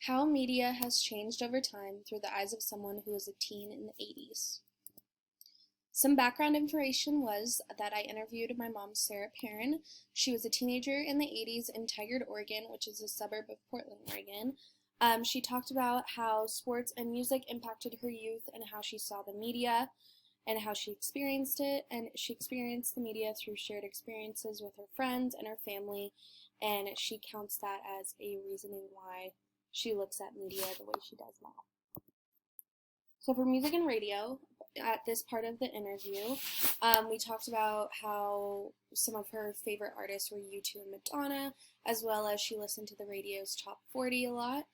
How media has changed over time through the eyes of someone who was a teen in the 80s. Some background information was that I interviewed my mom, Sarah Perrin. She was a teenager in the 80s in Tigard, Oregon, which is a suburb of Portland, Oregon. She talked about how sports and music impacted her youth and how she saw the media and how she experienced it. And she experienced the media through shared experiences with her friends and her family. And she counts that as a reasoning why she looks at media the way she does now. So for music and radio, at this part of the interview, we talked about how some of her favorite artists were U2 and Madonna, as well as she listened to the radio's Top 40 a lot,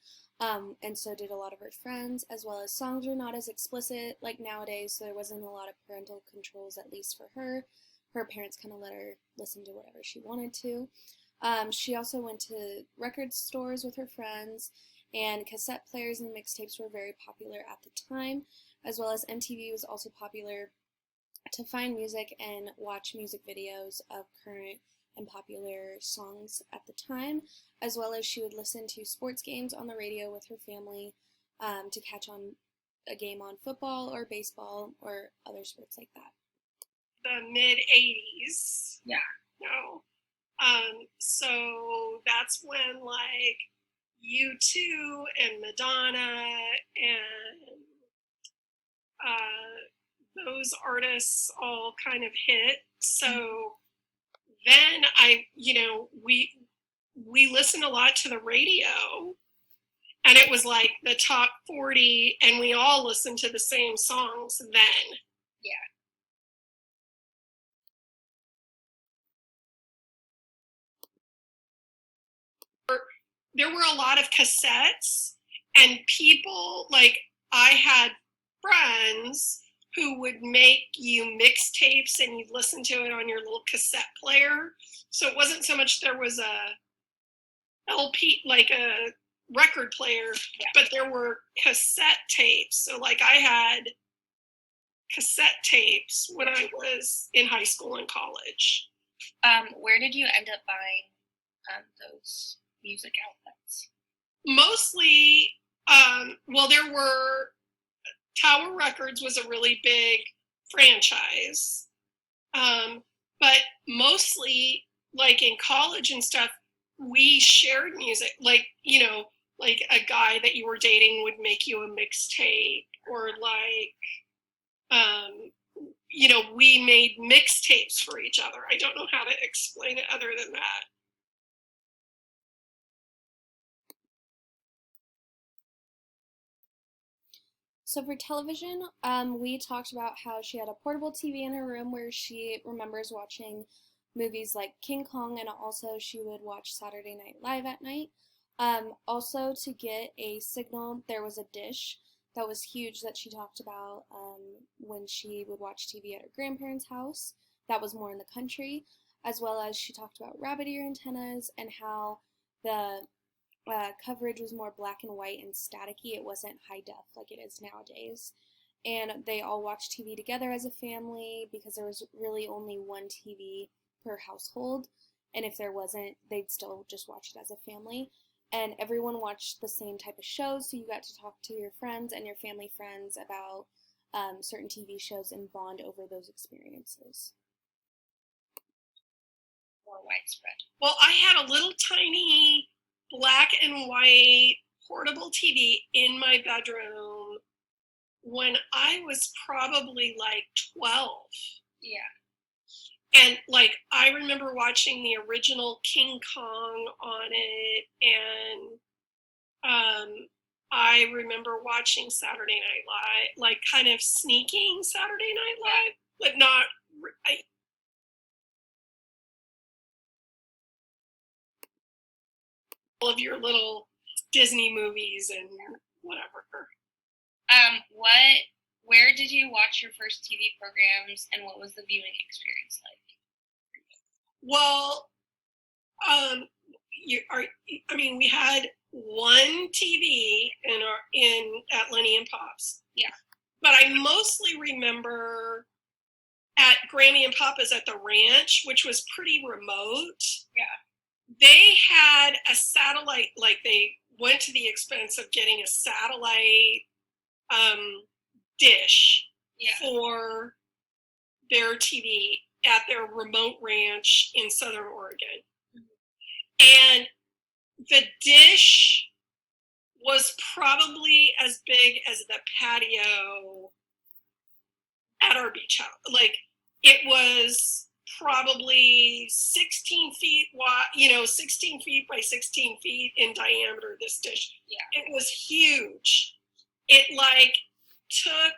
and so did a lot of her friends, as well as songs were not as explicit like nowadays, so there wasn't a lot of parental controls, at least for her. Her parents kind of let her listen to whatever she wanted to. She also went to record stores with her friends, and cassette players and mixtapes were very popular at the time, as well as MTV was also popular to find music and watch music videos of current and popular songs at the time, as well as she would listen to sports games on the radio with her family to catch on a game on football or baseball or other sports like that. The mid 80s. Yeah. No. So that's when like U2 and Madonna and those artists all kind of hit. So then we listened a lot to the radio, and it was like the top 40, and we all listened to the same songs then. Yeah. There were a lot of cassettes, and people, like, I had friends who would make you mixtapes and you'd listen to it on your little cassette player. So it wasn't so much there was a LP, like a record player, but there were cassette tapes. So like I had cassette tapes when I was in high school and college. Where did you end up buying those music outlets? Mostly, well, there were Tower Records was a really big franchise, but mostly, like in college and stuff, we shared music. Like, you know, like a guy that you were dating would make you a mixtape, or like, you know, we made mixtapes for each other. I don't know how to explain it other than that. So for television, we talked about how she had a portable TV in her room where she remembers watching movies like King Kong, and also she would watch Saturday Night Live at night. Also, to get a signal, there was a dish that was huge that she talked about when she would watch TV at her grandparents' house. That was more in the country, as well as she talked about rabbit ear antennas and how the coverage was more black and white and staticky. It wasn't high def like it is nowadays. And they all watched TV together as a family because there was really only one TV per household. And if there wasn't, they'd still just watch it as a family. And everyone watched the same type of shows, so you got to talk to your friends and your family friends about certain TV shows and bond over those experiences. More widespread. Well, I had a little tiny black and white portable TV in my bedroom when I was probably like 12. Yeah. And like I remember watching the original King Kong on it, and I remember watching Saturday Night Live, like kind of sneaking Saturday Night Live, but not. All of your little Disney movies and whatever. Where did you watch your first TV programs, and what was the viewing experience like? Well, we had one TV at Lenny and Pop's. Yeah. But I mostly remember at Grammy and Papa's at the ranch, which was pretty remote. Yeah. They had a satellite, like they went to the expense of getting a satellite dish for their TV at their remote ranch in Southern Oregon. And the dish was probably as big as the patio at our beach house. Like, it was probably 16 feet wide, 16 feet by 16 feet in diameter, this dish. Yeah. It was huge. It took,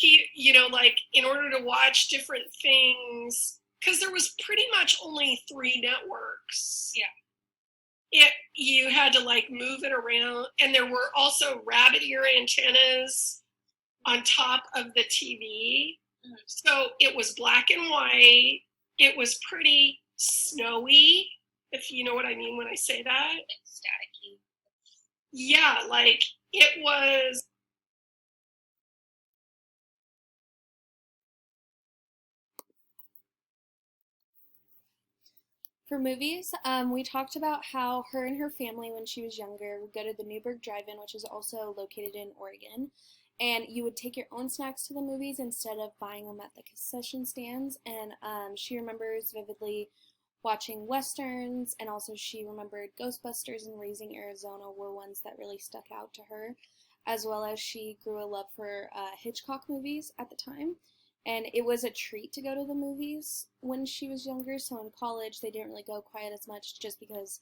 in order to watch different things, because there was pretty much only 3 networks. Yeah. You had to move it around, and there were also rabbit ear antennas on top of the TV. So it was black and white. It was pretty snowy, if you know what I mean when I say that. It's staticky. Yeah, it was. For movies, we talked about how her and her family, when she was younger, would go to the Newberg Drive-In, which is also located in Oregon, and you would take your own snacks to the movies instead of buying them at the concession stands. And she remembers vividly watching Westerns, and also she remembered Ghostbusters and Raising Arizona were ones that really stuck out to her, as well as she grew a love for Hitchcock movies at the time. And it was a treat to go to the movies when she was younger, so in college they didn't really go quite as much just because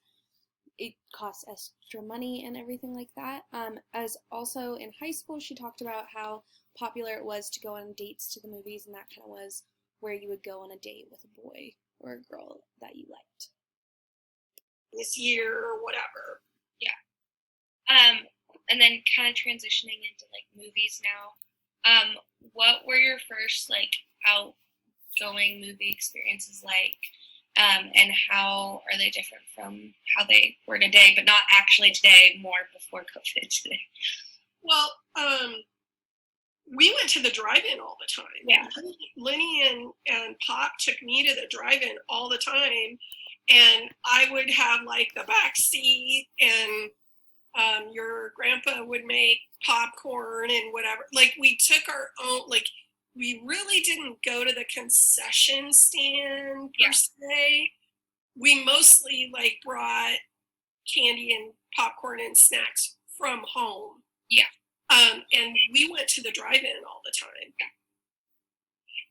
it costs extra money and everything like that. As also in high school, she talked about how popular it was to go on dates to the movies, and that kind of was where you would go on a date with a boy or a girl that you liked. This year or whatever. Yeah. And then kind of transitioning into movies now. What were your first outgoing movie experiences like? And how are they different from how they were today, but not actually today, more before COVID today? Well, we went to the drive-in all the time. Yeah. Lenny and Pop took me to the drive-in all the time, and I would have the back seat, and your grandpa would make popcorn and whatever. We took our own, we really didn't go to the concession stand per se. We mostly brought candy and popcorn and snacks from home. Yeah. And we went to the drive-in all the time.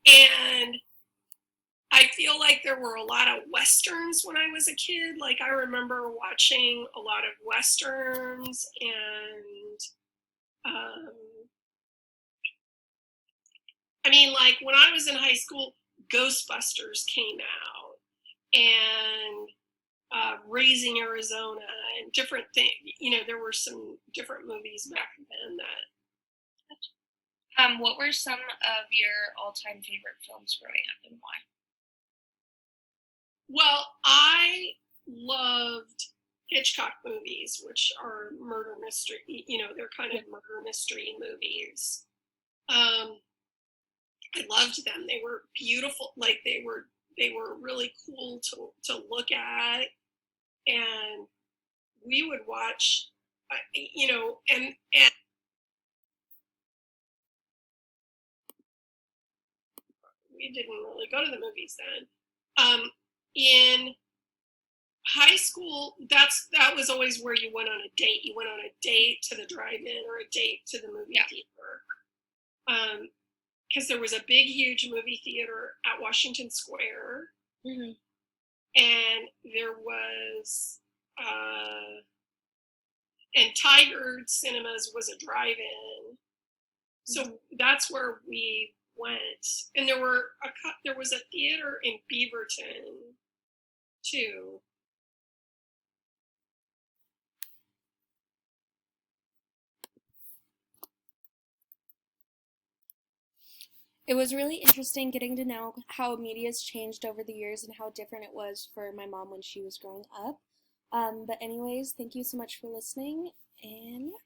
And I feel like there were a lot of Westerns when I was a kid. I remember watching a lot of Westerns, and when I was in high school, Ghostbusters came out, and Raising Arizona, and different things. There were some different movies back then that. What were some of your all-time favorite films growing up, and why? Well, I loved Hitchcock movies, which are murder mystery. They're kind of murder mystery movies. I loved them. They were beautiful. They were really cool to look at, and we would watch. And we didn't really go to the movies then. In high school, that was always where you went on a date. You went on a date to the drive-in or a date to the movie theater. Because there was a big, huge movie theater at Washington Square. Mm-hmm. And there was, and Tiger Cinemas was a drive-in. So that's where we went. And there was a theater in Beaverton too. It was really interesting getting to know how media has changed over the years and how different it was for my mom when she was growing up. But anyways, thank you so much for listening, and yeah.